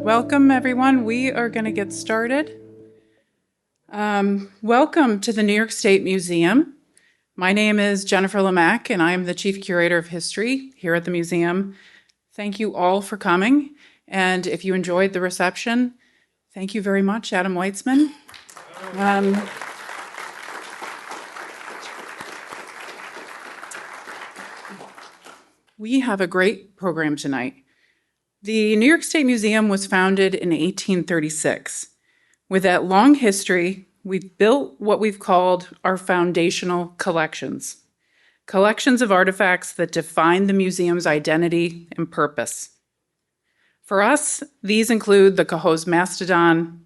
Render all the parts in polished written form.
Welcome, everyone. We are going to get started. Welcome to the New York State Museum. My name is Jennifer Lemack, and I'm the Chief Curator of History here at the museum. Thank you all for coming, and if you enjoyed the reception, thank you very much, Adam Weitsman. We have a great program tonight. The New York State Museum was founded in 1836. With that long history, we've built what we've called our foundational collections. Collections of artifacts that define the museum's identity and purpose. For us, these include the Cohoes Mastodon,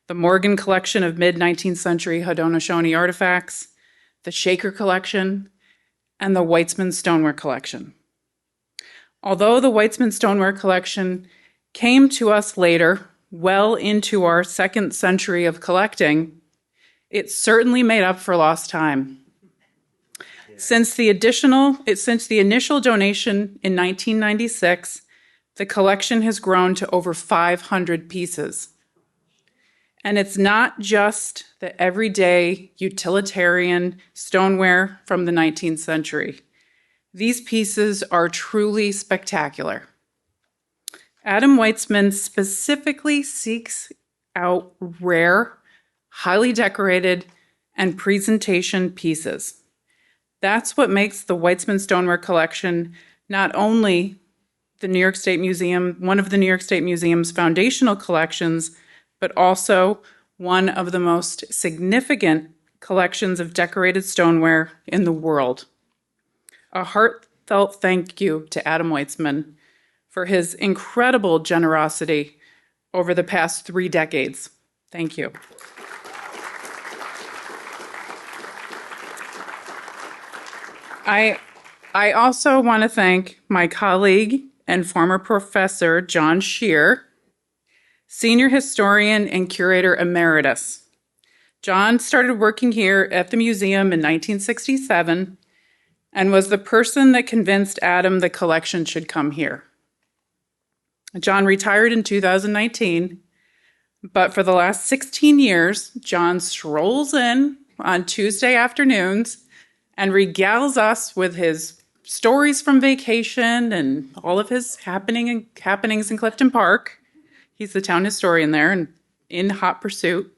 the Morgan collection of mid-19th century Haudenosaunee artifacts, the Shaker collection, and the Weitsman Stoneware collection. Although the Weitsman Stoneware collection came to us later, well into our second century of collecting, it certainly made up for lost time. Since the initial donation in 1996, the collection has grown to over 500 pieces. And it's not just the everyday utilitarian stoneware from the 19th century. These pieces are truly spectacular. Adam Weitsman specifically seeks out rare, highly decorated, and presentation pieces. That's what makes the Weitsman Stoneware collection not only the New York State Museum, one of the New York State Museum's foundational collections, but also one of the most significant collections of decorated stoneware in the world. A heartfelt thank you to Adam Weitsman for his incredible generosity over the past 3 decades. Thank you. I also want to thank my colleague and former professor, John Shear, Senior Historian and Curator Emeritus. John started working here at the museum in 1967 and was the person that convinced Adam the collection should come here. John retired in 2019, but for the last 16 years, John strolls in on Tuesday afternoons and regales us with his stories from vacation and all of his happenings in Clifton Park. He's the town historian there and in hot pursuit.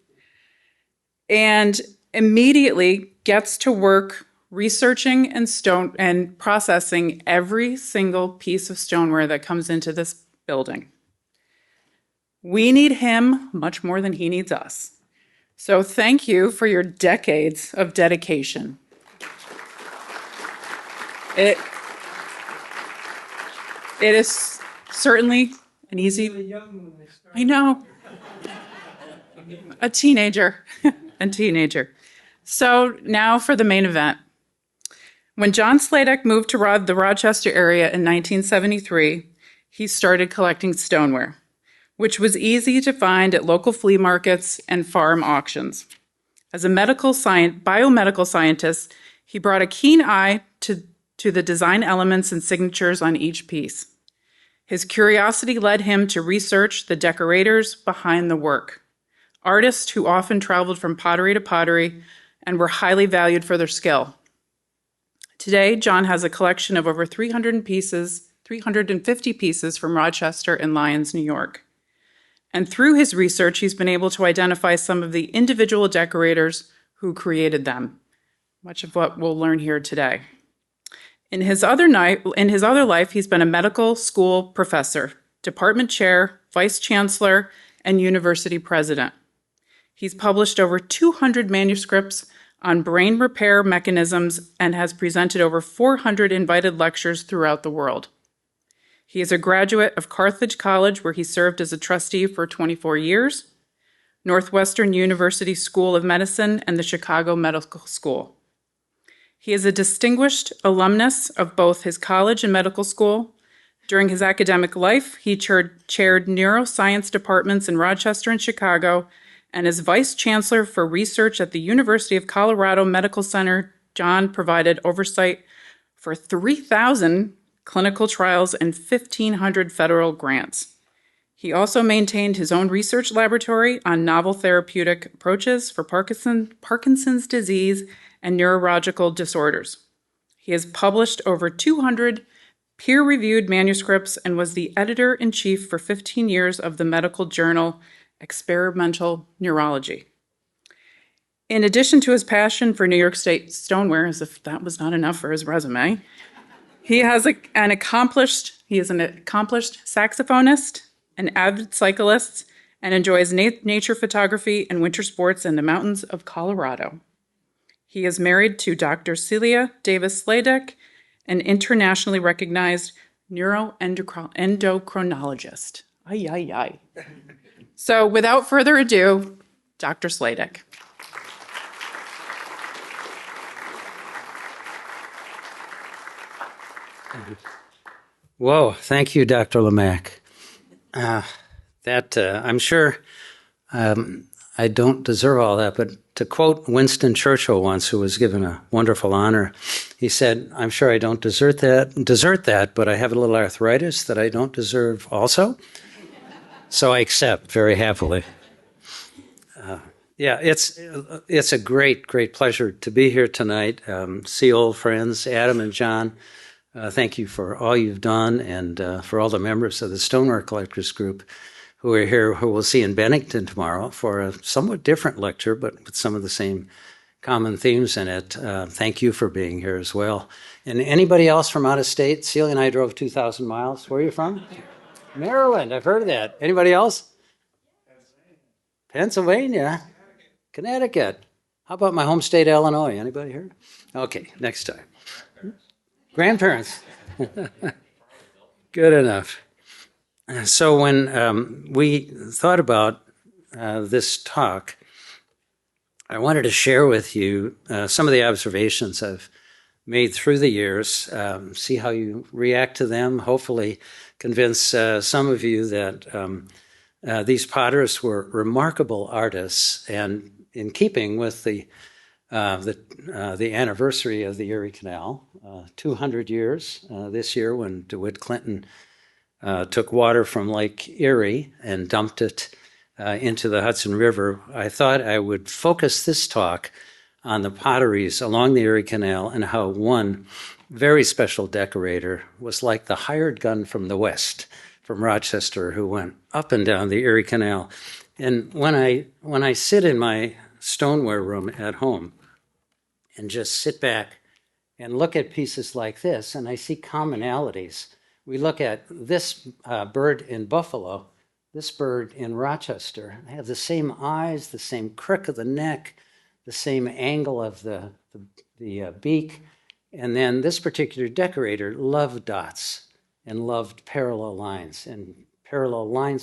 And immediately gets to work researching and processing every single piece of stoneware that comes into this building. We need him much more than he needs us. So thank you for your decades of dedication. It is certainly an easy, I know, a teenager. So now for the main event. When John Sladek moved to the Rochester area in 1973, he started collecting stoneware, which was easy to find at local flea markets and farm auctions. As a biomedical scientist, he brought a keen eye to the design elements and signatures on each piece. His curiosity led him to research the decorators behind the work, artists who often traveled from pottery to pottery and were highly valued for their skill. Today, John has a collection of over 350 pieces from Rochester and Lyons, New York. And through his research, he's been able to identify some of the individual decorators who created them, much of what we'll learn here today. In his other life, he's been a medical school professor, department chair, vice chancellor, and university president. He's published over 200 manuscripts on brain repair mechanisms and has presented over 400 invited lectures throughout the world. He is a graduate of Carthage College, where he served as a trustee for 24 years, Northwestern University School of Medicine, and the Chicago Medical School. He is a distinguished alumnus of both his college and medical school. During his academic life, he chaired neuroscience departments in Rochester and Chicago, and as vice chancellor for research at the University of Colorado Medical Center. John provided oversight for 3,000 clinical trials and 1,500 federal grants. He also maintained his own research laboratory on novel therapeutic approaches for Parkinson's disease and neurological disorders. He has published over 200 peer-reviewed manuscripts and was the editor-in-chief for 15 years of the medical journal Experimental Neurology. In addition to his passion for New York State stoneware, as if that was not enough for his resume, he is an accomplished saxophonist, an avid cyclist, and enjoys nature photography and winter sports in the mountains of Colorado. He is married to Dr. Celia Davis Sladek, an internationally recognized neuroendocrinologist. Ay, ay, ay. So without further ado, Dr. Sladek. Whoa, thank you, Dr. Lemack. I'm sure I don't deserve all that, but to quote Winston Churchill once, who was given a wonderful honor, he said, "I'm sure I don't desert that, but I have a little arthritis that I don't deserve also." So I accept very happily. It's a great pleasure to be here tonight. See old friends, Adam and John. Thank you for all you've done, and for all the members of the Stoneware Collectors Group who are here, who we'll see in Bennington tomorrow for a somewhat different lecture, but with some of the same common themes in it. Thank you for being here as well. And anybody else from out of state? Celia and I drove 2,000 miles. Where are you from? Maryland. I've heard of that. Anybody else? Pennsylvania. Connecticut. How about my home state, Illinois? Anybody here? Okay, next time. Grandparents. Good enough. So when we thought about this talk, I wanted to share with you some of the observations I've made through the years, see how you react to them, hopefully convince some of you that these potters were remarkable artists, and in keeping with the anniversary of the Erie Canal, 200 years this year, when DeWitt Clinton took water from Lake Erie and dumped it into the Hudson River, I thought I would focus this talk on the potteries along the Erie Canal and how one very special decorator was like the hired gun from the West, from Rochester, who went up and down the Erie Canal. And when I sit in my stoneware room at home and just sit back and look at pieces like this, and I see commonalities. We look at this bird in Buffalo, this bird in Rochester. They have the same eyes, the same crook of the neck, the same angle of the beak. And then this particular decorator loved dots and loved parallel lines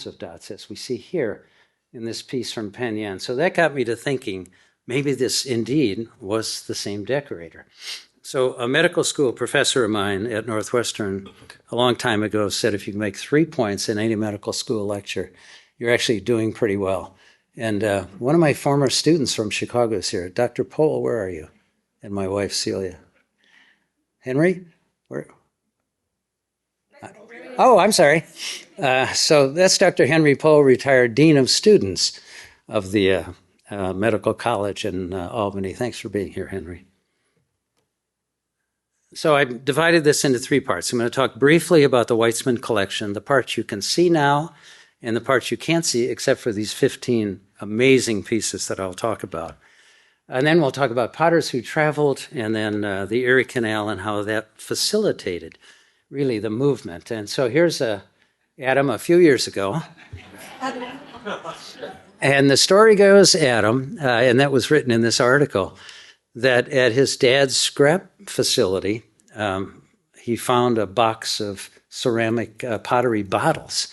of dots, as we see here in this piece from Penn Yan. So that got me to thinking, maybe this indeed was the same decorator. So a medical school professor of mine at Northwestern a long time ago said, if you make 3 points in any medical school lecture, you're actually doing pretty well. And one of my former students from Chicago is here. Dr. Pohl, where are you? And my wife, Celia. Henry? Where? Oh, I'm sorry. So that's Dr. Henry Pohl, retired Dean of Students of the Medical College in Albany. Thanks for being here, Henry. So I divided this into 3 parts. I'm going to talk briefly about the Weitsman collection, the parts you can see now and the parts you can't see, except for these 15 amazing pieces that I'll talk about. And then we'll talk about potters who traveled, and then the Erie Canal and how that facilitated really the movement. And so here's Adam a few years ago. And the story goes, Adam, and that was written in this article, that at his dad's scrap facility, he found a box of ceramic pottery bottles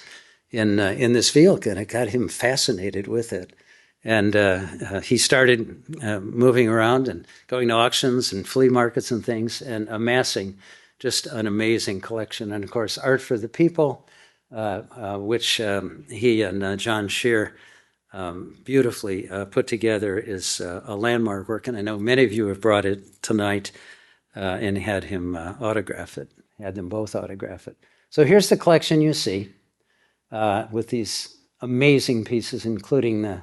in this vehicle, and it got him fascinated with it. And he started moving around and going to auctions and flea markets and things and amassing just an amazing collection. And of course, Art for the People, which he and John Shear beautifully put together, is a landmark work. And I know many of you have brought it tonight and had him autograph it, had them both autograph it. So here's the collection you see. with these amazing pieces, including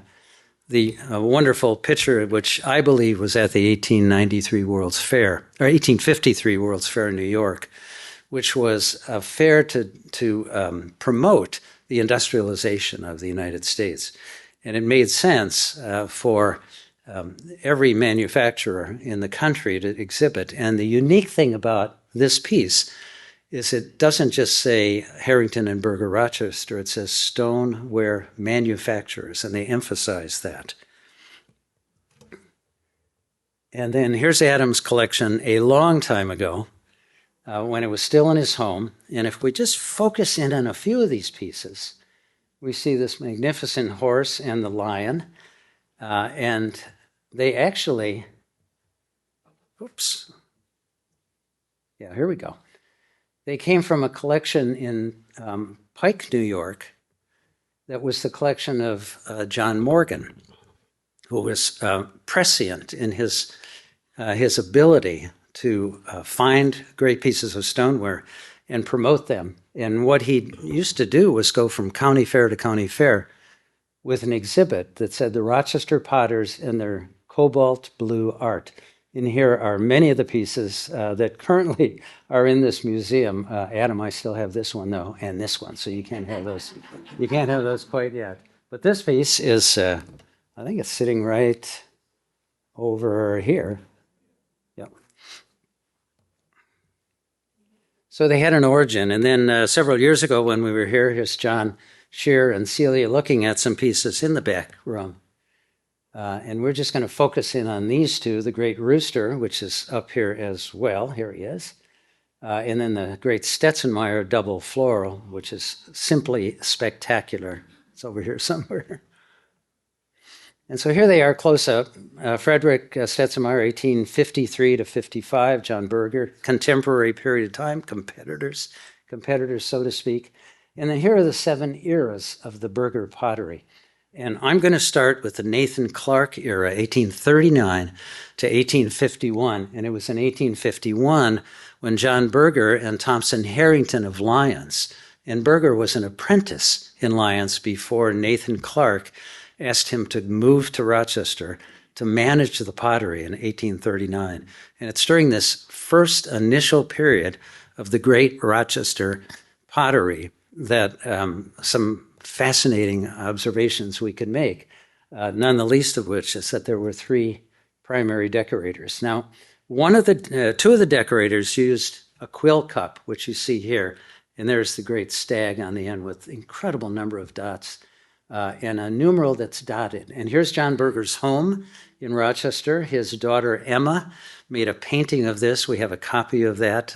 the wonderful picture, which I believe was at the 1893 World's Fair, or 1853 World's Fair in New York, which was a fair to promote the industrialization of the United States. And it made sense for every manufacturer in the country to exhibit. And the unique thing about this piece is it doesn't just say Harrington and Berger Rochester, it says Stoneware Manufacturers, and they emphasize that. And then here's Adam's collection a long time ago, when it was still in his home. And if we just focus in on a few of these pieces, we see this magnificent horse and the lion. And they actually, oops. Yeah, here we go. They came from a collection in Pike, New York, that was the collection of John Morgan, who was prescient in his ability to find great pieces of stoneware and promote them. And what he used to do was go from county fair to county fair with an exhibit that said the Rochester potters and their cobalt blue art. And here are many of the pieces that currently are in this museum. Adam, I still have this one though, and this one, so you can't have those. You can't have those quite yet. But this piece is, I think it's sitting right over here. Yep. So they had an origin, and then several years ago when we were here, here's John Shear and Celia looking at some pieces in the back room. And we're just going to focus in on these two, the Great Rooster, which is up here as well. Here he is. And then the Great Stetzenmeyer Double Floral, which is simply spectacular. It's over here somewhere. And so here they are close up. Frederick Stetzenmeyer, 1853 to 55, John Berger, contemporary period of time, competitors, so to speak. And then here are the 7 eras of the Berger pottery. And I'm going to start with the Nathan Clark era, 1839 to 1851. And it was in 1851 when John Berger and Thompson Harrington of Lyons, and Berger was an apprentice in Lyons before Nathan Clark asked him to move to Rochester to manage the pottery in 1839. And it's during this first initial period of the Great Rochester pottery that some fascinating observations we could make, none the least of which is that there were 3 primary decorators. Now, two of the decorators used a quill cup, which you see here, and there's the great stag on the end with incredible number of dots, and a numeral that's dotted. And here's John Berger's home in Rochester. His daughter Emma made a painting of this. We have a copy of that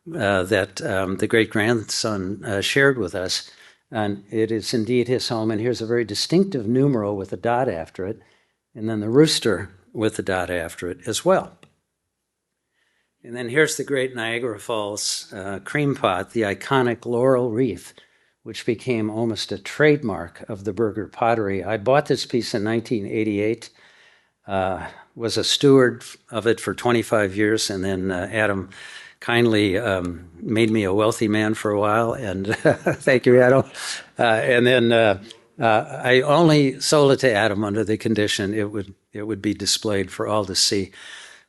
that the great-grandson shared with us. And it is indeed his home. And here's a very distinctive numeral with a dot after it, and then the rooster with the dot after it as well. And then here's the great Niagara Falls cream pot, the iconic laurel wreath, which became almost a trademark of the Berger pottery. I bought this piece in 1988, was a steward of it for 25 years, and then Adam kindly made me a wealthy man for a while, and thank you, Adam. And then I only sold it to Adam under the condition it would be displayed for all to see.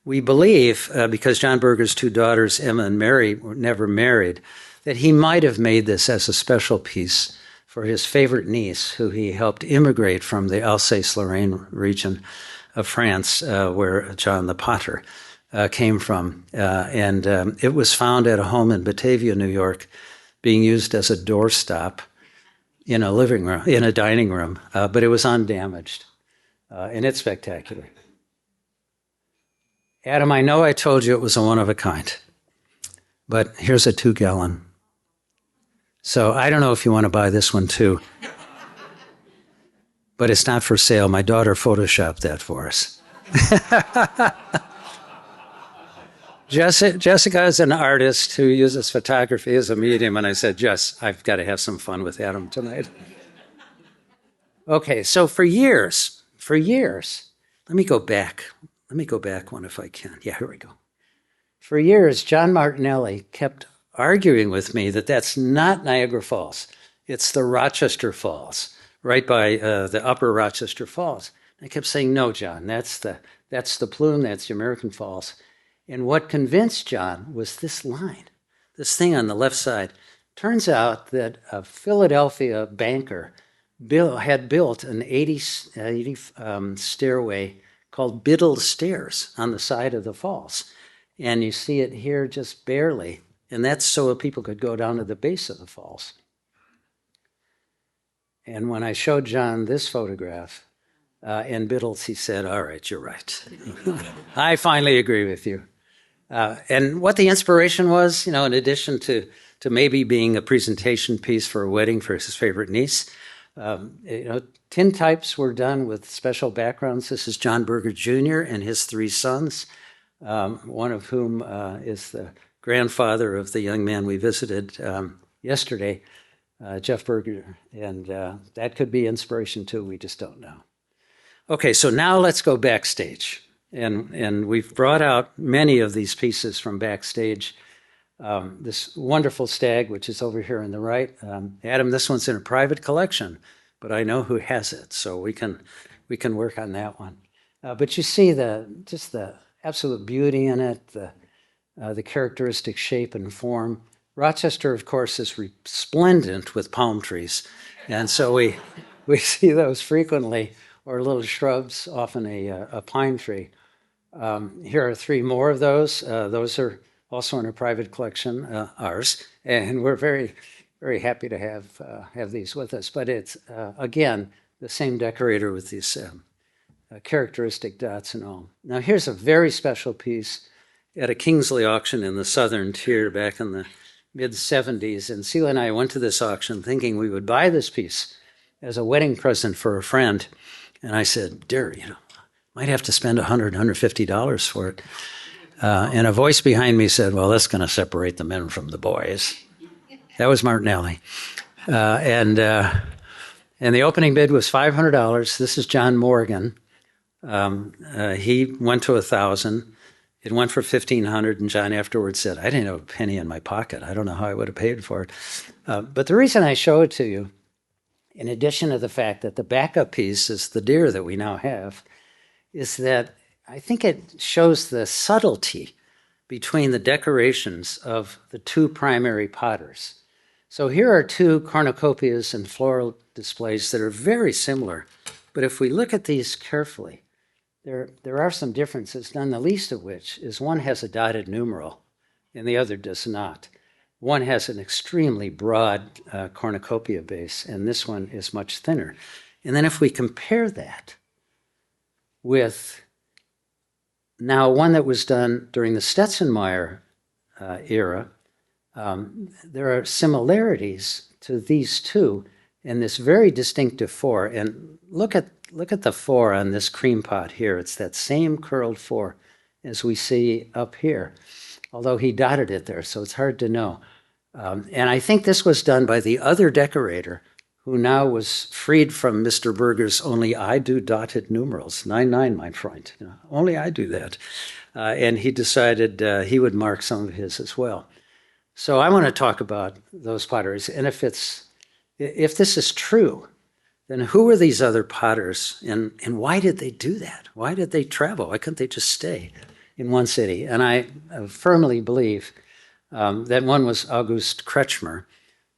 We believe, because John Berger's 2 daughters, Emma and Mary, were never married, that he might have made this as a special piece for his favorite niece, who he helped immigrate from the Alsace-Lorraine region of France, where John the Potter came from. And it was found at a home in Batavia, New York, being used as a doorstop in a living room, in a dining room, but it was undamaged. And it's spectacular. Adam, I know I told you it was a one of a kind, but here's a 2-gallon. So I don't know if you want to buy this one too, but it's not for sale. My daughter photoshopped that for us. Jessica is an artist who uses photography as a medium, and I said, Jess, I've got to have some fun with Adam tonight. Okay, so for years, let me go back one if I can. Yeah, here we go. For years, John Martinelli kept arguing with me that that's not Niagara Falls. It's the Rochester Falls, right by the upper Rochester Falls. I kept saying, no, John, that's the plume, that's the American Falls. And what convinced John was this line, this thing on the left side. Turns out that a Philadelphia banker had built an 80 stairway called Biddle Stairs on the side of the falls. And you see it here just barely. And that's so people could go down to the base of the falls. And when I showed John this photograph in Biddle's, he said, all right, you're right. I finally agree with you. And what the inspiration was, in addition to maybe being a presentation piece for a wedding for his favorite niece, tintypes were done with special backgrounds. This is John Berger Jr. and his 3 sons, one of whom is the grandfather of the young man we visited yesterday, Jeff Berger. And that could be inspiration too, we just don't know. Okay, so now let's go backstage. And we've brought out many of these pieces from backstage. This wonderful stag, which is over here on the right. Adam, this one's in a private collection, but I know who has it, so we can work on that one. But you see just the absolute beauty in it, the characteristic shape and form. Rochester, of course, is resplendent with palm trees, and so we see those frequently, or little shrubs, often a pine tree. Here are 3 more of those. Those are also in a private collection, ours, and we're very, very happy to have these with us. But it's, again, the same decorator with these characteristic dots and all. Now here's a very special piece at a Kingsley auction in the southern tier back in the mid-'70s, and Celia and I went to this auction thinking we would buy this piece as a wedding present for a friend. And I said, dear, might have to spend $100, $150 for it. And a voice behind me said, well, that's going to separate the men from the boys. That was Martinelli. And the opening bid was $500. This is John Morgan. He went to $1,000. It went for $1,500, and John afterwards said, I didn't have a penny in my pocket. I don't know how I would have paid for it. But the reason I show it to you, in addition to the fact that the backup piece is the deer that we now have, is that I think it shows the subtlety between the decorations of the 2 primary potters. So here are 2 cornucopias and floral displays that are very similar, but if we look at these carefully, there are some differences, none the least of which is one has a dotted numeral and the other does not. One has an extremely broad cornucopia base, and this one is much thinner. And then if we compare that with now one that was done during the Stetzenmeyer era, there are similarities to these 2 in this very distinctive 4. And look at the 4 on this cream pot here. It's that same curled 4 as we see up here, although he dotted it there, so it's hard to know. And I think this was done by the other decorator, who now was freed from Mr. Berger's only I do dotted numerals, 99, my friend. Only I do that. And he decided he would mark some of his as well. So I want to talk about those potteries. And if this is true, then who are these other potters, and why did they do that? Why did they travel? Why couldn't they just stay in one city? And I firmly believe that one was August Kretschmer,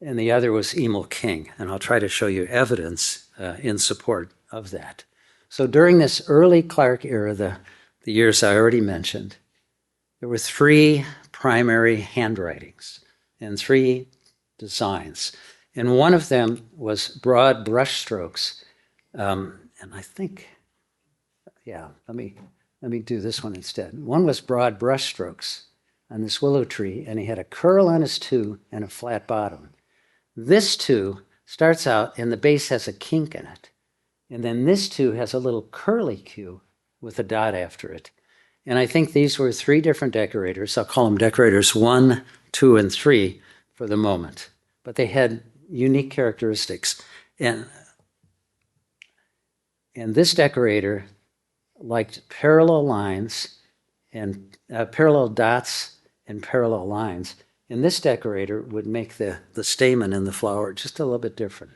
and the other was Emil King. And I'll try to show you evidence in support of that. So during this early Clark era, the years I already mentioned, there were 3 primary handwritings and 3 designs. And one of them was broad brush strokes. And I think, yeah, let me do this one instead. One was broad brush strokes on this willow tree, and he had a curl on his 2 and a flat bottom. This 2 starts out, and the base has a kink in it. And then this 2 has a little curly Q with a dot after it. And I think these were 3 different decorators. I'll call them decorators 1, 2, and 3 for the moment. But they had unique characteristics. And this decorator liked parallel lines and parallel dots and parallel lines. And this decorator would make the stamen in the flower just a little bit different.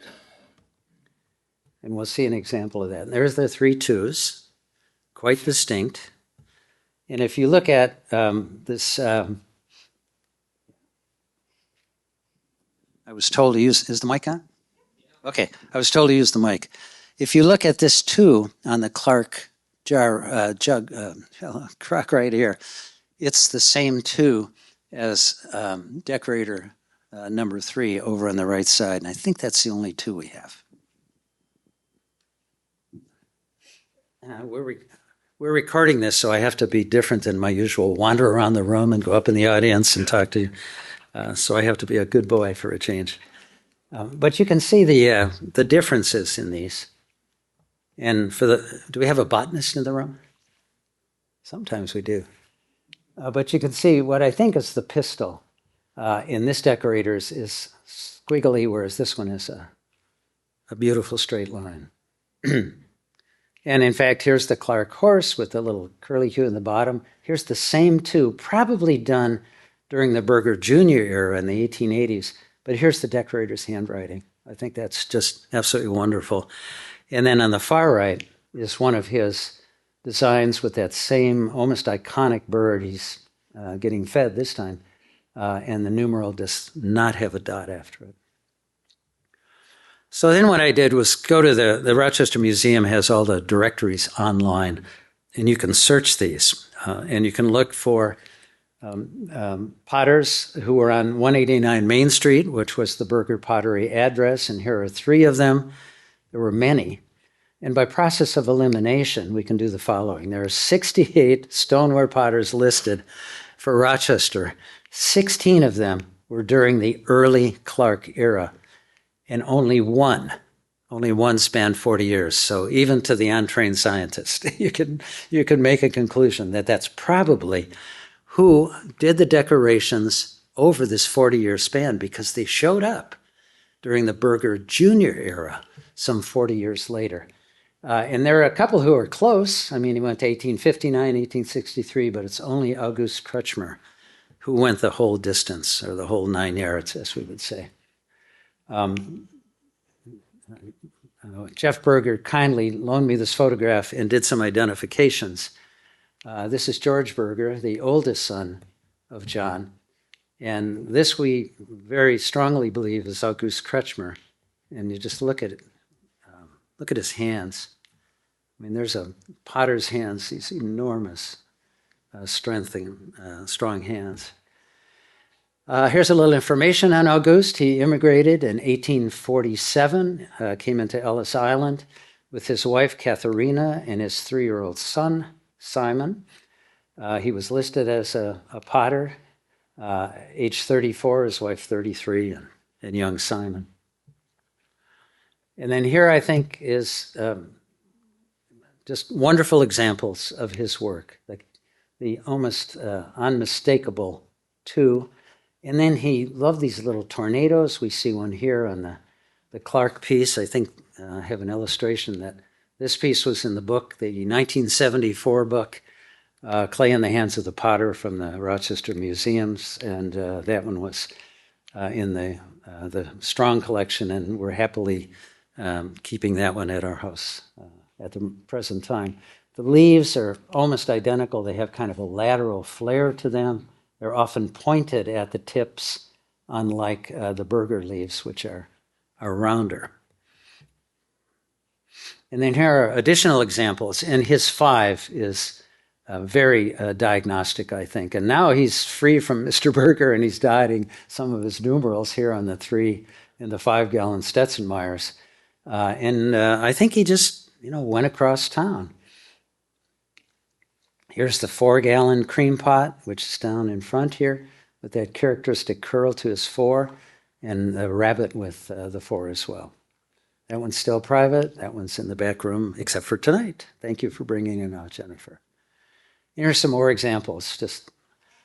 And we'll see an example of that. And there's the 3 twos, quite distinct. And if you look at this, I was told to use, is the mic on? Okay, I was told to use the mic. If you look at this 2 on the Clark crock right here, it's the same 2 as decorator number 3 over on the right side. And I think that's the only 2 we have. We're recording this, so I have to be different than my usual wander around the room and go up in the audience and talk to you. So I have to be a good boy for a change. But you can see the differences in these. And do we have a botanist in the room? Sometimes we do. But you can see what I think is the pistil in this decorator's is squiggly, whereas this one is a beautiful straight line. And in fact, here's the Clark horse with the little curlicue in the bottom. Here's the same 2, probably done during the Berger Jr. era in the 1880s. But here's the decorator's handwriting. I think that's just absolutely wonderful. And then on the far right is one of his designs with that same almost iconic bird. He's getting fed this time. And the numeral does not have a dot after it. So then what I did was go to the Rochester Museum has all the directories online, and you can search these, and you can look for potters who were on 189 Main Street, which was the Berger Pottery address, and here are 3 of them. There were many. And by process of elimination, we can do the following. There are 68 stoneware potters listed for Rochester. 16 of them were during the early Clark era. And only one spanned 40 years. So even to the untrained scientist, you can make a conclusion that that's probably who did the decorations over this 40-year span, because they showed up during the Berger Jr. era some 40 years later. And there are a couple who are close. I mean, he went to 1859, 1863, but it's only August Kretschmer who went the whole distance, or the whole 9 yards, as we would say. Jeff Berger kindly loaned me this photograph and did some identifications. This is George Berger, the oldest son of John. And this we very strongly believe is August Kretschmer. And you just look at it. Look at his hands. I mean, there's a potter's hands, these enormous strength and strong hands. Here's a little information on August. He immigrated in 1847, came into Ellis Island with his wife, Katharina, and his 3-year-old son, Simon. He was listed as a potter, age 34, his wife 33, and young Simon. And then here, I think, is just wonderful examples of his work, the almost unmistakable 2. And then he loved these little tornadoes. We see one here on the Clark piece. I think I have an illustration that this piece was in the book, the 1974 book, Clay in the Hands of the Potter from the Rochester Museums. And that one was in the Strong collection, and we're happily keeping that one at our house at the present time. The leaves are almost identical. They have kind of a lateral flare to them. They're often pointed at the tips, unlike the Berger leaves, which are rounder. And then here are additional examples. And his 5 is very diagnostic, I think. And now he's free from Mr. Berger, and he's dotting some of his numerals here on the 3 and the 5-gallon Stetson-Myers. And I think he just, went across town. Here's the 4-gallon cream pot, which is down in front here, with that characteristic curl to his 4, and the rabbit with the 4 as well. That one's still private. That one's in the back room, except for tonight. Thank you for bringing it out, Jennifer. Here's some more examples.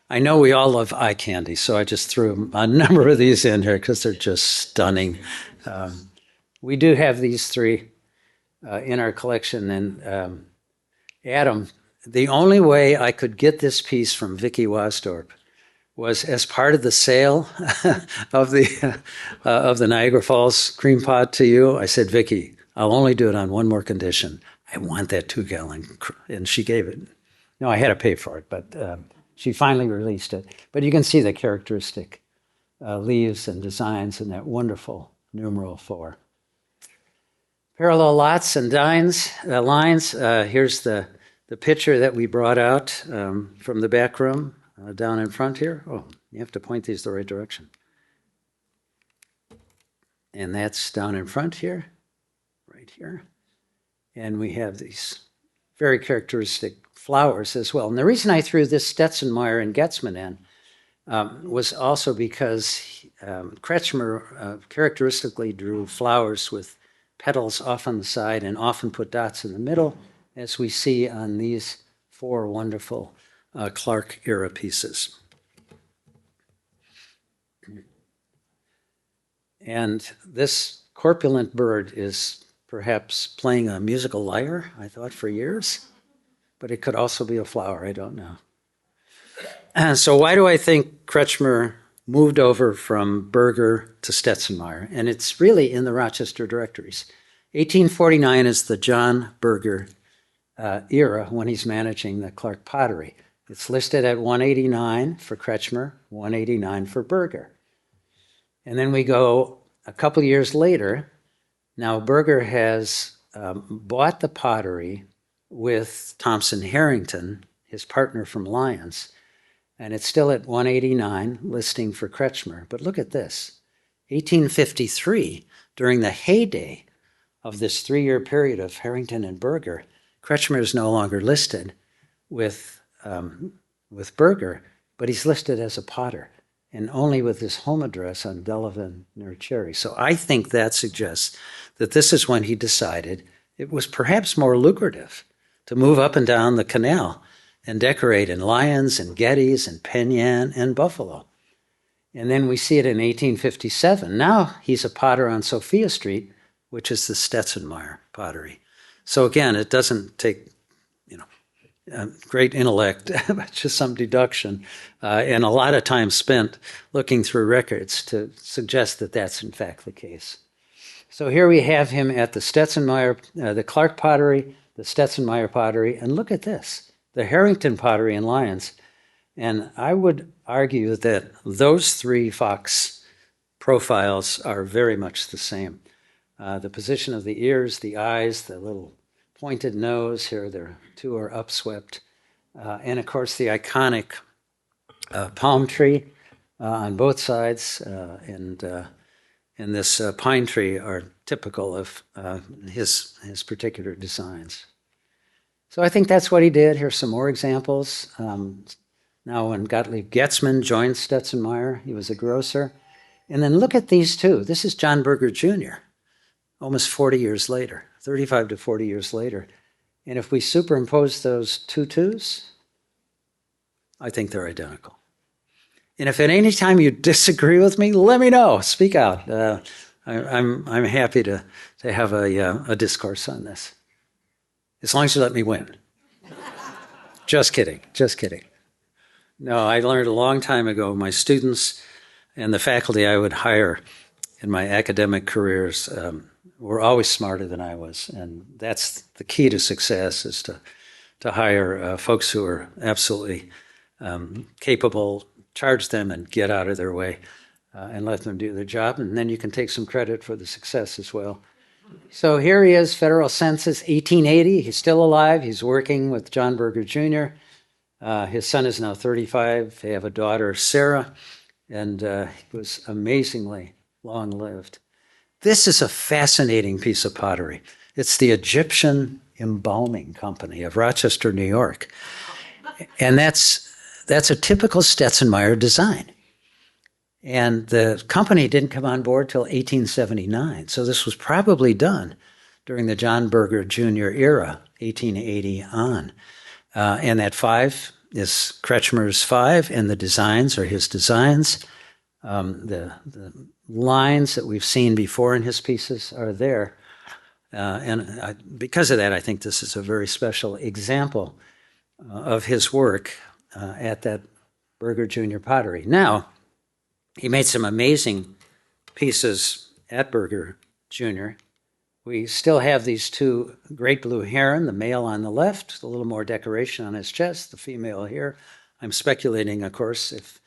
I know we all love eye candy, so I just threw a number of these in here because they're just stunning. We do have these 3 in our collection, and Adam, the only way I could get this piece from Vicki Wasdorp was as part of the sale of the Niagara Falls cream pot to you. I said, Vicki, I'll only do it on one more condition. I want that 2-gallon, and she gave it. No, I had to pay for it, but she finally released it. But you can see the characteristic leaves and designs in that wonderful numeral 4. Parallel lots and lines. Here's the picture that we brought out from the back room down in front here. Oh, you have to point these the right direction. And that's down in front here, right here. And we have these very characteristic flowers as well. And the reason I threw this Stetzenmeyer and Weitsman in was also because Kretschmer characteristically drew flowers with petals off on the side and often put dots in the middle, as we see on these 4 wonderful Clark era pieces. And this corpulent bird is perhaps playing a musical lyre, I thought, for years, but it could also be a flower, I don't know. And so why do I think Kretschmer moved over from Berger to Stetzenmeyer? And it's really in the Rochester directories. 1849 is the John Berger era when he's managing the Clark pottery. It's listed at 189 for Kretschmer, 189 for Berger. And then we go a couple years later. Now Berger has bought the pottery with Thompson Harrington, his partner from Lyons, and it's still at 189 listing for Kretschmer. But look at this, 1853, during the heyday of this 3-year period of Harrington and Berger, Kretschmer is no longer listed with Berger, but he's listed as a potter, and only with his home address on Delavan near Cherry. So I think that suggests that this is when he decided it was perhaps more lucrative to move up and down the canal and decorate in Lyons and Getty's and Penn Yan and Buffalo. And then we see it in 1857. Now he's a potter on Sophia Street, which is the Stetzenmeyer pottery. So again, it doesn't take, great intellect, but just some deduction and a lot of time spent looking through records to suggest that that's in fact the case. So here we have him at the Stetzenmeyer, the Clark pottery, the Stetzenmeyer pottery, and look at this, the Harrington pottery in Lyons. And I would argue that those 3 Fox profiles are very much the same. The position of the ears, the eyes, the little pointed nose here, the 2 are upswept. And of course the iconic palm tree on both sides and this pine tree are typical of his particular designs. So I think that's what he did. Here's some more examples. Now when Gottlieb Weitsman joined Stetzenmeyer, he was a grocer. And then look at these 2. This is John Berger Jr., almost 40 years later, 35 to 40 years later. And if we superimpose those 2 twos, I think they're identical. And if at any time you disagree with me, let me know. Speak out. I'm happy to have a discourse on this, as long as you let me win. Just kidding. No, I learned a long time ago, my students and the faculty I would hire in my academic careers were always smarter than I was. And that's the key to success, is to hire folks who are absolutely capable, charge them and get out of their way and let them do their job. And then you can take some credit for the success as well. So here he is, Federal Census, 1880. He's still alive. He's working with John Berger Jr. His son is now 35. They have a daughter, Sarah, and he was amazingly long-lived. This is a fascinating piece of pottery. It's the Egyptian Embalming Company of Rochester, New York. And that's a typical Stetzenmeyer design. And the company didn't come on board till 1879. So this was probably done during the John Berger Jr. era, 1880 on. And that 5 is Kretschmer's 5, and the designs are his designs. The lines that we've seen before in his pieces are there. Because of that, I think this is a very special example of his work at that Berger Jr. pottery. Now, he made some amazing pieces at Berger Jr. We still have these two great blue heron, the male on the left, a little more decoration on his chest, the female here. I'm speculating, of course, if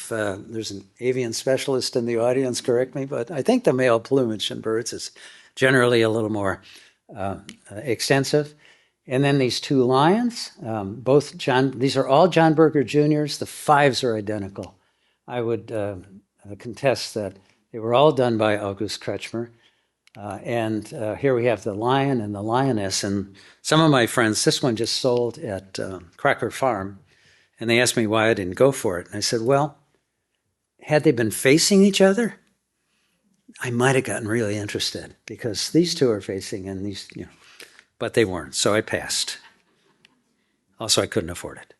there's an avian specialist in the audience, correct me, but I think the male plumage in birds is generally a little more extensive. And then these two lions, these are all John Berger Jr.'s. The fives are identical. I would contest that they were all done by August Kretschmer. And here we have the lion and the lioness. And some of my friends, this one just sold at Crocker Farm, and they asked me why I didn't go for it. And I said, well, had they been facing each other, I might have gotten really interested because these two are facing and these, but they weren't. So I passed. Also, I couldn't afford it.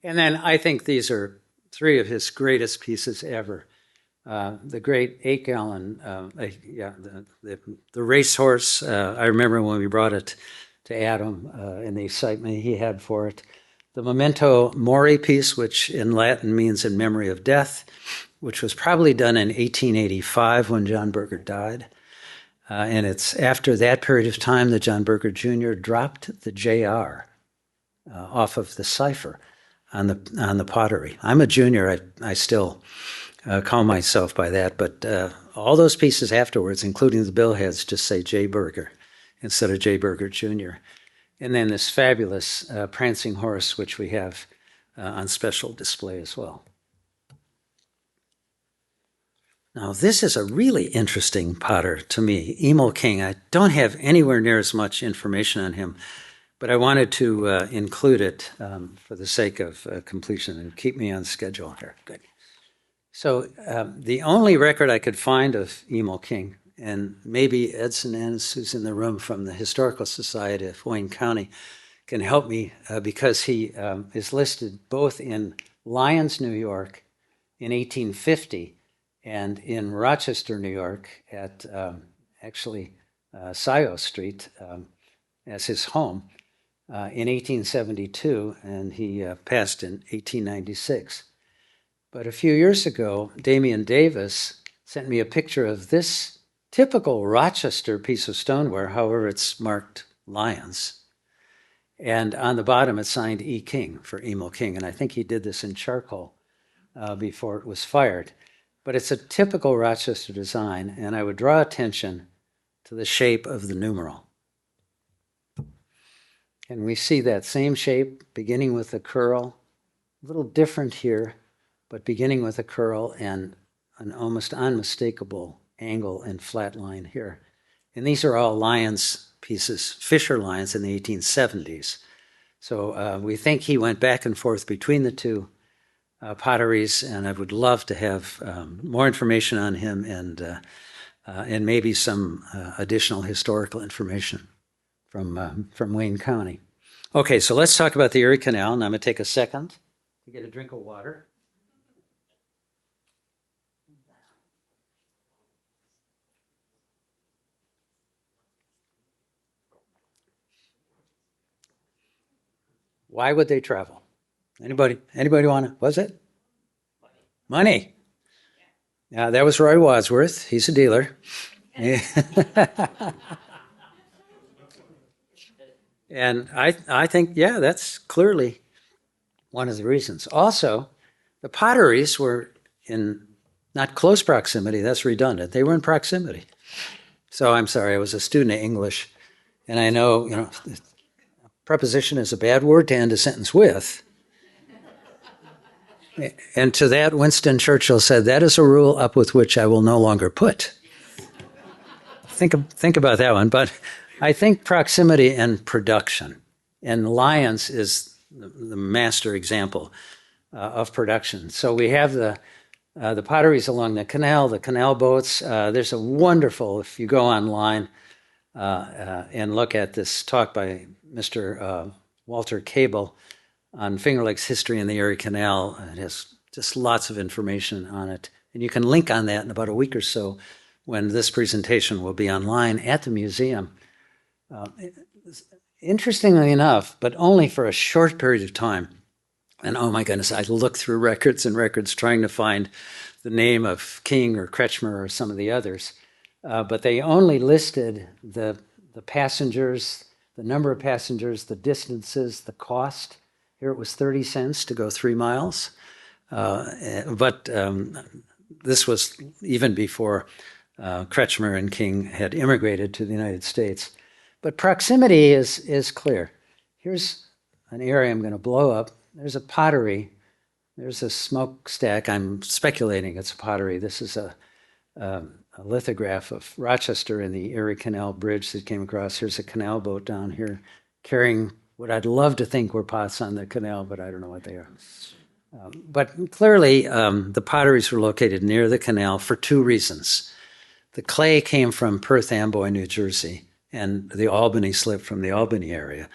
And then I think these are three of his greatest pieces ever. The great 8-gallon, the racehorse. I remember when we brought it to Adam and the excitement he had for it. The Memento Mori piece, which in Latin means in memory of death, which was probably done in 1885 when John Berger died. And it's after that period of time that John Berger Jr. dropped the JR off of the cipher on the pottery. I'm a junior. I still call myself by that, but all those pieces afterwards, including the billheads, just say J. Berger instead of J. Berger Jr. And then this fabulous prancing horse, which we have on special display as well. Now, this is a really interesting potter to me, Emil King. I don't have anywhere near as much information on him, but I wanted to include it for the sake of completion and keep me on schedule here. Good. So the only record I could find of Emil King, and maybe Edson Ennis, who's in the room from the Historical Society of Wayne County, can help me because he is listed both in Lyons, New York in 1850 and in Rochester, New York at Scioto Street as his home in 1872, and he passed in 1896. But a few years ago, Damian Davis sent me a picture of this typical Rochester piece of stoneware, however, it's marked Lyons. And on the bottom, it's signed E. King for Emil King. And I think he did this in charcoal before it was fired. But it's a typical Rochester design, and I would draw attention to the shape of the numeral. And we see that same shape beginning with a curl, a little different here, but beginning with a curl and an almost unmistakable angle and flat line here. And these are all Lyons pieces, Fisher Lyons in the 1870s. So we think he went back and forth between the two potteries, and I would love to have more information on him and maybe some additional historical information from Wayne County. Okay, so let's talk about the Erie Canal, and I'm going to take a second to get a drink of water. Why would they travel? Anybody want to, was it? Money. Yeah, that was Roy Wadsworth. He's a dealer. And I think, yeah, that's clearly one of the reasons. Also, the potteries were in not close proximity. That's redundant. They were in proximity. So I'm sorry, I was a student of English, and I know, preposition is a bad word to end a sentence with. And to that, Winston Churchill said, "That is a rule up with which I will no longer put." Think about that one. But I think proximity and production, and Lyons is the master example of production. So we have the potteries along the canal boats. There's a wonderful, if you go online and look at this talk by Mr. Walter Cable on Finger Lakes history in the Erie Canal. It has just lots of information on it. And you can link on that in about a week or so when this presentation will be online at the museum. Interestingly enough, but only for a short period of time, And oh my goodness, I looked through records and records trying to find the name of King or Kretschmer or some of the others. But they only listed the passengers, the number of passengers, the distances, the cost. Here it was 30 cents to go 3 miles. But this was even before Kretschmer and King had immigrated to the United States. But proximity is clear. Here's an area I'm going to blow up. There's a pottery. There's a smokestack. I'm speculating it's a pottery. This is a lithograph of Rochester and the Erie Canal bridge that came across. Here's a canal boat down here carrying what I'd love to think were pots on the canal, but I don't know what they are. But clearly, the potteries were located near the canal for 2 reasons. The clay came from Perth Amboy, New Jersey, and the Albany slip from the Albany area.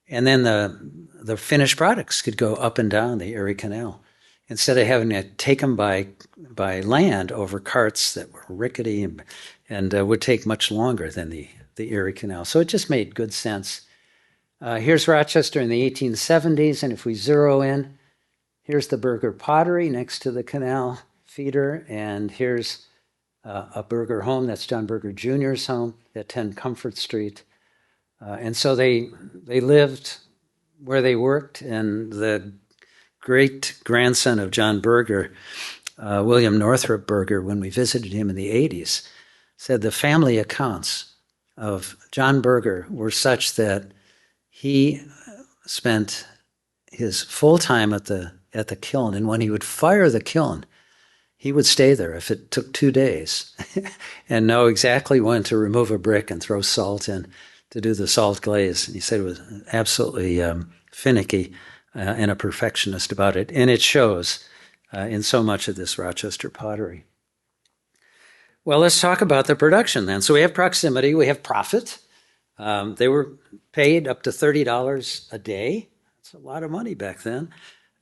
And then the finished products could go up and down the Erie Canal instead of having to take them by land over carts that were rickety and would take much longer than the Erie Canal. So it just made good sense. Here's Rochester in the 1870s, and if we zero in, here's the Berger pottery next to the canal feeder, and here's a Berger home. That's John Berger Jr.'s home at 10 Comfort Street. And so they lived where they worked, and the great-grandson of John Berger, William Northrop Berger, when we visited him in the 80s, said the family accounts of John Berger were such that he spent his full time at the kiln, and when he would fire the kiln, he would stay there if it took 2 days and know exactly when to remove a brick and throw salt in to do the salt glaze. And he said it was absolutely finicky and a perfectionist about it. And it shows in so much of this Rochester pottery. Well, let's talk about the production then. So we have proximity, we have profit. They were paid up to $30 a day. That's a lot of money back then.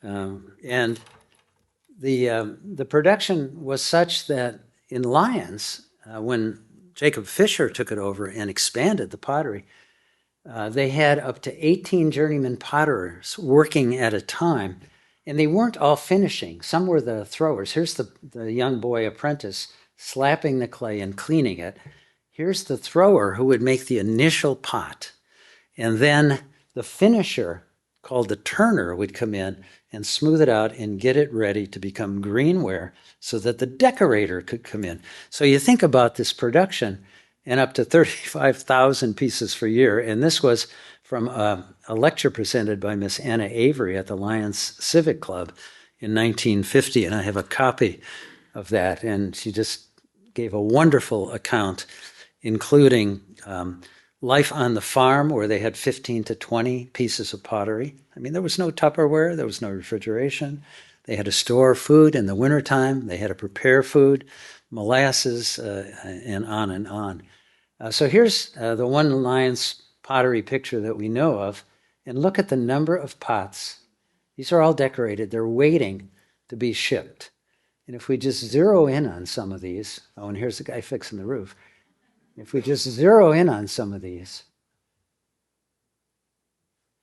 And the production was such that in Lyons, when Jacob Fisher took it over and expanded the pottery, they had up to 18 journeyman potterers working at a time, and they weren't all finishing. Some were the throwers. Here's the young boy apprentice slapping the clay and cleaning it. Here's the thrower who would make the initial pot. And then the finisher, called the turner, would come in and smooth it out and get it ready to become greenware so that the decorator could come in. So you think about this production and up to 35,000 pieces per year. And this was from a lecture presented by Miss Anna Avery at the Lions Civic Club in 1950. And I have a copy of that. And she just gave a wonderful account, including life on the farm, where they had 15 to 20 pieces of pottery. I mean, there was no Tupperware, there was no refrigeration. They had to store food in the wintertime. They had to prepare food, molasses, and on and on. So here's the one Lyons pottery picture that we know of. And look at the number of pots. These are all decorated. They're waiting to be shipped. And if we just zero in on some of these, oh, and here's the guy fixing the roof. If we just zero in on some of these,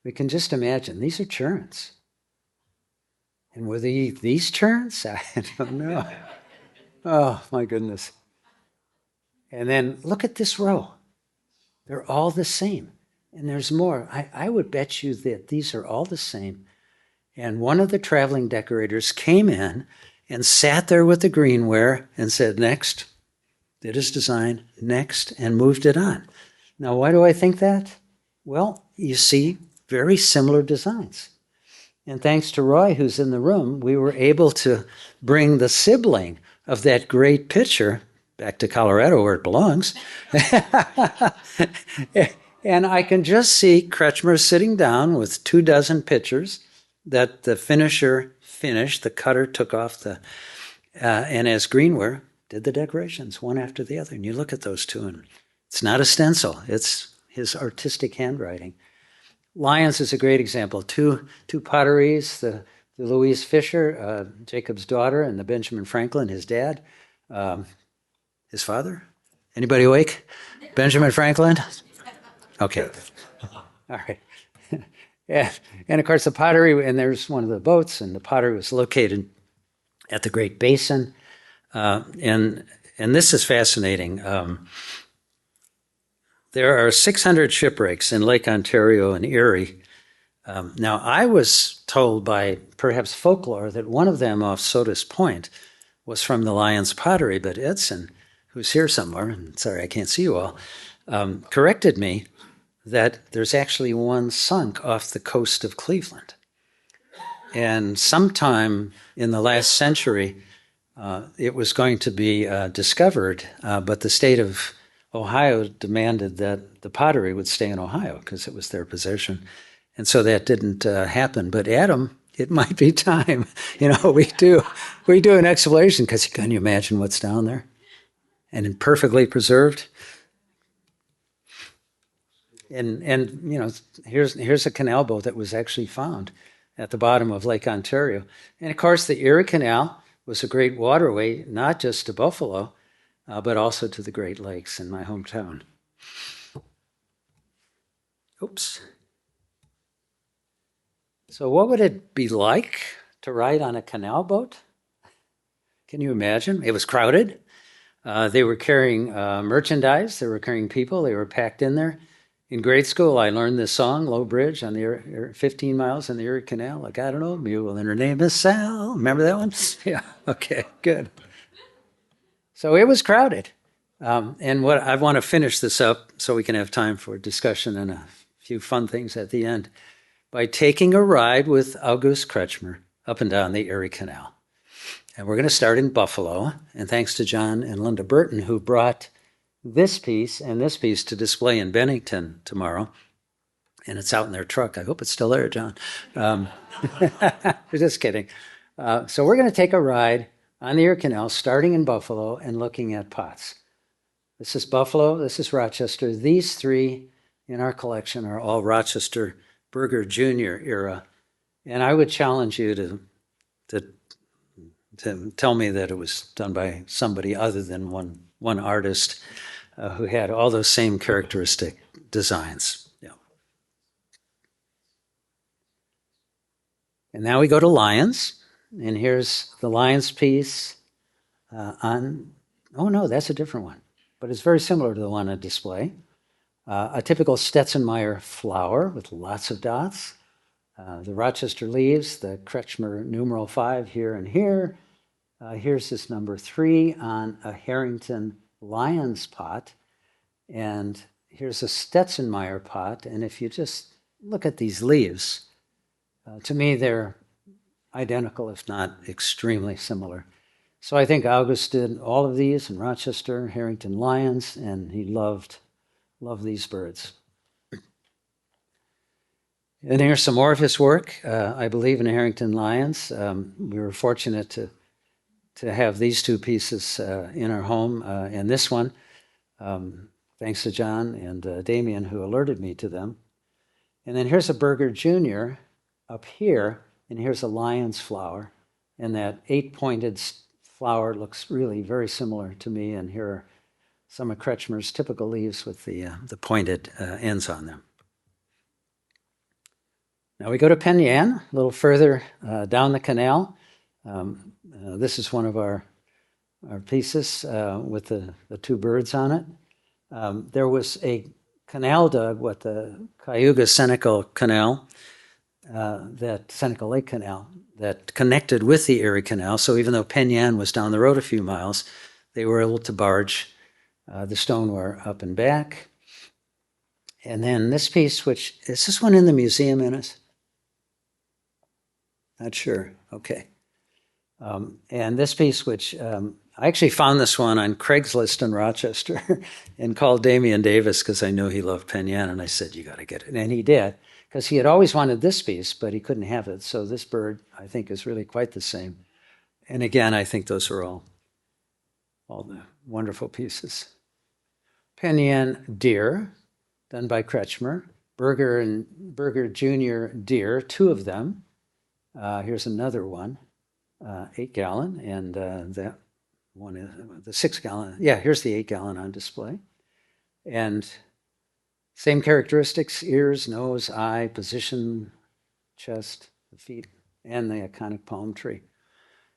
we can just imagine these are churns. And were these churns? I don't know. Oh, my goodness. And then look at this row. They're all the same. And there's more. I would bet you that these are all the same. And one of the traveling decorators came in and sat there with the greenware and said, next, did his design, next, and moved it on. Now, why do I think that? Well, you see very similar designs. And thanks to Roy, who's in the room, we were able to bring the sibling of that great picture back to Colorado where it belongs. And I can just see Kretschmer sitting down with 24 pictures that the finisher finished, the cutter took off and as greenware, did the decorations one after the other. And you look at those two, and it's not a stencil. It's his artistic handwriting. Lyons is a great example. Two potteries, the Louise Fisher, Jacob's daughter, and the Benjamin Franklin, his dad. His father? Anybody awake? Benjamin Franklin? Okay. All right. And of course, the pottery, and there's one of the boats, and the pottery was located at the Great Basin. And this is fascinating. There are 600 shipwrecks in Lake Ontario and Erie. Now, I was told by perhaps folklore that one of them off Sodas Point was from the Lyons pottery, but Edson, who's here somewhere, and sorry I can't see you all, corrected me that there's actually one sunk off the coast of Cleveland. And sometime in the last century, it was going to be discovered, but the state of Ohio demanded that the pottery would stay in Ohio because it was their possession. And so that didn't happen. But Adam, it might be time. We do an exploration because can you imagine what's down there? And perfectly preserved. And here's a canal boat that was actually found at the bottom of Lake Ontario. And of course, the Erie Canal was a great waterway, not just to Buffalo, but also to the Great Lakes in my hometown. Oops. So what would it be like to ride on a canal boat? Can you imagine? It was crowded. They were carrying merchandise. They were carrying people. They were packed in there. In grade school, I learned this song, Low Bridge, on the 15 miles in the Erie Canal. I got an old mule, and her name is Sal. Remember that one? Yeah, okay, good. So it was crowded. And what I want to finish this up so we can have time for discussion and a few fun things at the end by taking a ride with August Kretschmer up and down the Erie Canal. And we're going to start in Buffalo. And thanks to John and Linda Burton, who brought this piece and this piece to display in Bennington tomorrow. And it's out in their truck. I hope it's still there, John. Just kidding. So we're going to take a ride on the Erie Canal, starting in Buffalo and looking at pots. This is Buffalo. This is Rochester. These three in our collection are all Rochester Berger Jr. era. And I would challenge you to tell me that it was done by somebody other than one artist who had all those same characteristic designs. Yeah. And now we go to Lyons, and here's the Lyons piece oh no, that's a different one, but it's very similar to the one on display. A typical Stetzenmeyer flower with lots of dots. The Rochester leaves, the Kretschmer numeral 5 here and here. Here's this number 3 on a Harrington Lyons pot. And here's a Stetzenmeyer pot. And if you just look at these leaves, to me, they're identical, if not extremely similar. So I think August did all of these in Rochester, Harrington Lyons, and he loved these birds. And here's some more of his work. I believe in Harrington Lyons. We were fortunate to have these two pieces in our home, and this one, thanks to John and Damien, who alerted me to them. And then here's a Berger Jr. up here, and here's a Lyons flower. And that 8-pointed flower looks really very similar to me, and here are some of Kretschmer's typical leaves with the pointed ends on them. Now we go to Penn Yan, a little further down the canal. This is one of our pieces with the two birds on it. There was a canal dug, the Cayuga-Seneca Canal, Seneca Lake Canal, that connected with the Erie Canal. So even though Penn Yan was down the road a few miles, they were able to barge the stoneware up and back. And then this piece, which is this one in the museum, Ennis? Not sure. Okay. And this piece, which I actually found this one on Craigslist in Rochester and called Damian Davis because I know he loved Penn Yan, and I said, you got to get it. And he did, because he had always wanted this piece, but he couldn't have it. So this bird, I think, is really quite the same. And again, I think those are all the wonderful pieces. Penn Yan deer, done by Kretschmer. Berger Jr. deer, 2 of them. Here's another one, 8-gallon, and that one is the 6-gallon. Yeah, here's the 8-gallon on display. And same characteristics, ears, nose, eye, position, chest, the feet, and the iconic palm tree.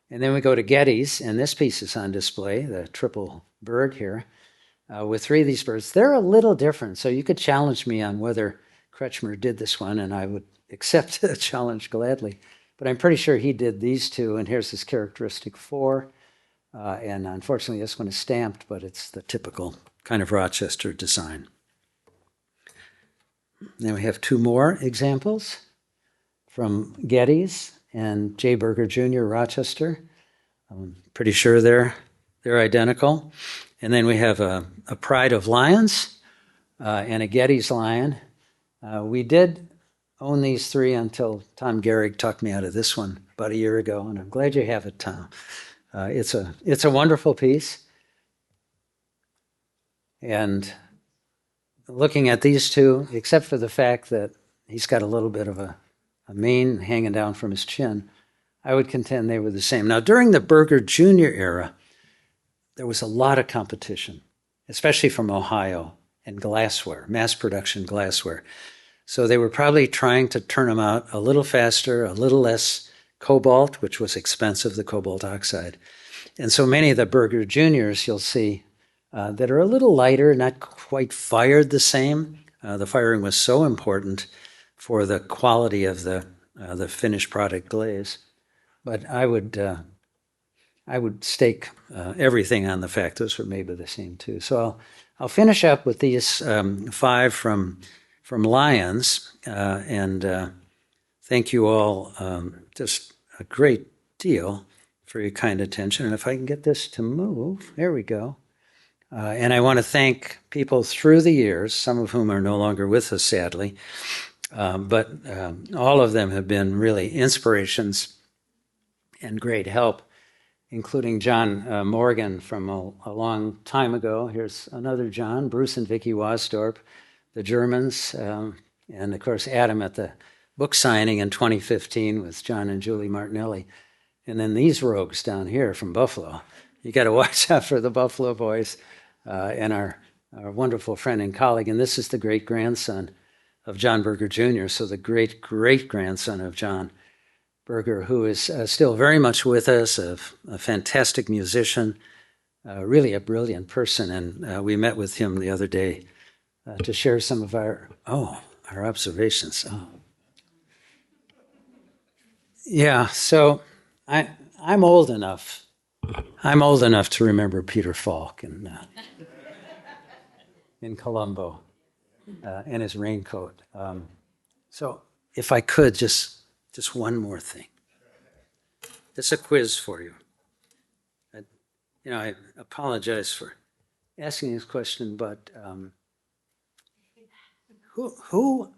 And then we go to Getty's, and this piece is on display, the triple bird here, with 3 of these birds. They're a little different, so you could challenge me on whether Kretschmer did this one, and I would accept the challenge gladly. But I'm pretty sure he did these 2, and here's his characteristic 4. And unfortunately, this one is stamped, but it's the typical kind of Rochester design. Then we have 2 more examples from Getty's and J. Berger Jr., Rochester. I'm pretty sure they're identical. And then we have a Pride of Lions and a Getty's lion. We did own these 3 until Tom Gehrig talked me out of this one about a year ago, and I'm glad you have it, Tom. It's a wonderful piece. And looking at these 2, except for the fact that he's got a little bit of a mane hanging down from his chin, I would contend they were the same. Now, during the Berger Jr. era, there was a lot of competition, especially from Ohio, and glassware, mass production glassware. So they were probably trying to turn them out a little faster, a little less cobalt, which was expensive, the cobalt oxide. And so many of the Berger Juniors you'll see that are a little lighter, not quite fired the same. The firing was so important for the quality of the finished product glaze. But I would stake everything on the fact those were made by the same 2. So I'll finish up with these 5 from Lions, and thank you all just a great deal for your kind attention. And if I can get this to move, there we go. And I want to thank people through the years, some of whom are no longer with us, sadly, but all of them have been really inspirations and great help, including John Morgan from a long time ago. Here's another John, Bruce and Vicky Wasdorp, the Germans, and of course Adam at the book signing in 2015 with John and Julie Martinelli. And then these rogues down here from Buffalo. You got to watch out for the Buffalo boys and our wonderful friend and colleague. And this is the great-grandson of John Berger Jr., so the great-great-grandson of John Berger, who is still very much with us, a fantastic musician, really a brilliant person. And we met with him the other day to share some of our observations. Oh. Yeah, so I'm old enough. I'm old enough to remember Peter Falk in Colombo and his raincoat. So if I could, just one more thing. It's a quiz for you. I apologize for asking this question, but who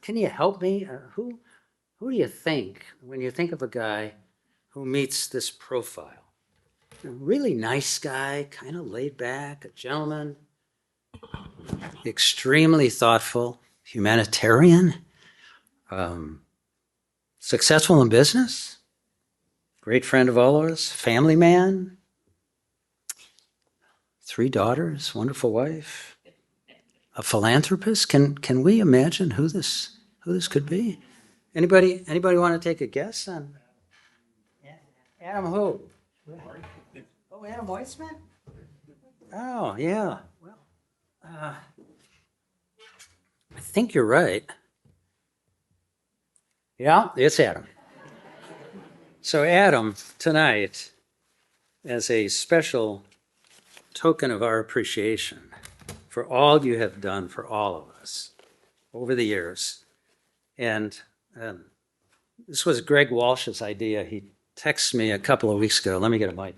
can you help me? Who do you think, when you think of a guy who meets this profile? A really nice guy, kind of laid back, a gentleman, extremely thoughtful, humanitarian, successful in business, great friend of all of us, family man, 3 daughters, wonderful wife, a philanthropist. Can we imagine who this could be? Anybody want to take a guess on Adam who? Oh, Adam Weitsman? Oh, yeah. Well, I think you're right. Yeah, it's Adam. So Adam, tonight, as a special token of our appreciation for all you have done for all of us over the years, and this was Greg Walsh's idea. He texted me a couple of weeks ago. Let me get a mic.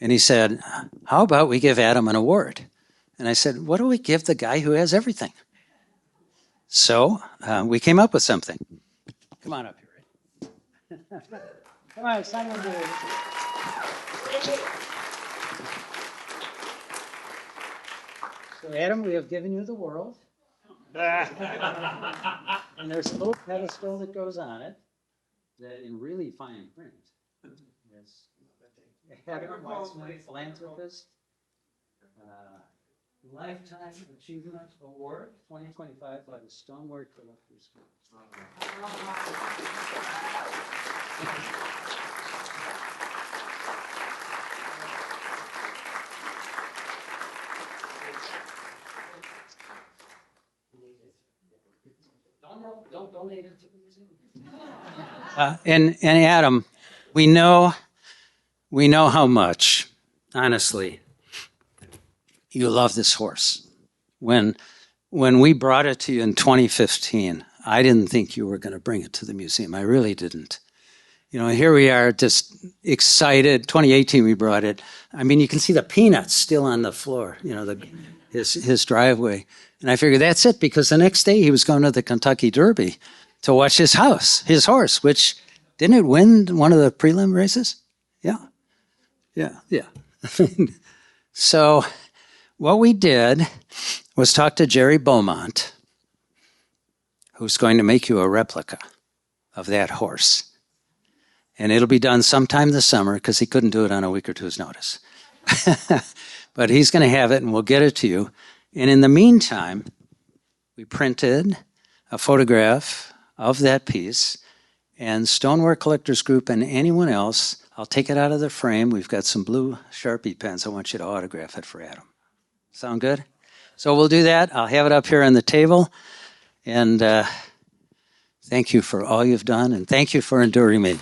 And he said, how about we give Adam an award? And I said, what do we give the guy who has everything? So we came up with something. Come on up here. Come on, it's not going to do it. So Adam, we have given you the world. And there's a little pedestal that goes on it that in really fine print. Yes. Adam Weitsman, philanthropist, Lifetime Achievement Award 2025 by the Stoneware Collectors Group. Don't donate it to the museum. And Adam, we know how much, honestly, you love this horse. When we brought it to you in 2015, I didn't think you were going to bring it to the museum. I really didn't. You know, here we are just excited. 2018 we brought it. I mean, you can see the peanuts still on the floor, you know, his driveway. And I figured that's it, because the next day he was going to the Kentucky Derby to watch his horse, which didn't it win one of the prelim races? Yeah. So what we did was talk to Jerry Beaumont, who's going to make you a replica of that horse. And it'll be done sometime this summer, because he couldn't do it on a week or two's notice. But he's going to have it, and we'll get it to you. And in the meantime, we printed a photograph of that piece, and Stoneware Collectors Group and anyone else, I'll take it out of the frame. We've got some blue Sharpie pens. I want you to autograph it for Adam. Sound good? So we'll do that. I'll have it up here on the table. And thank you for all you've done, and thank you for enduring me.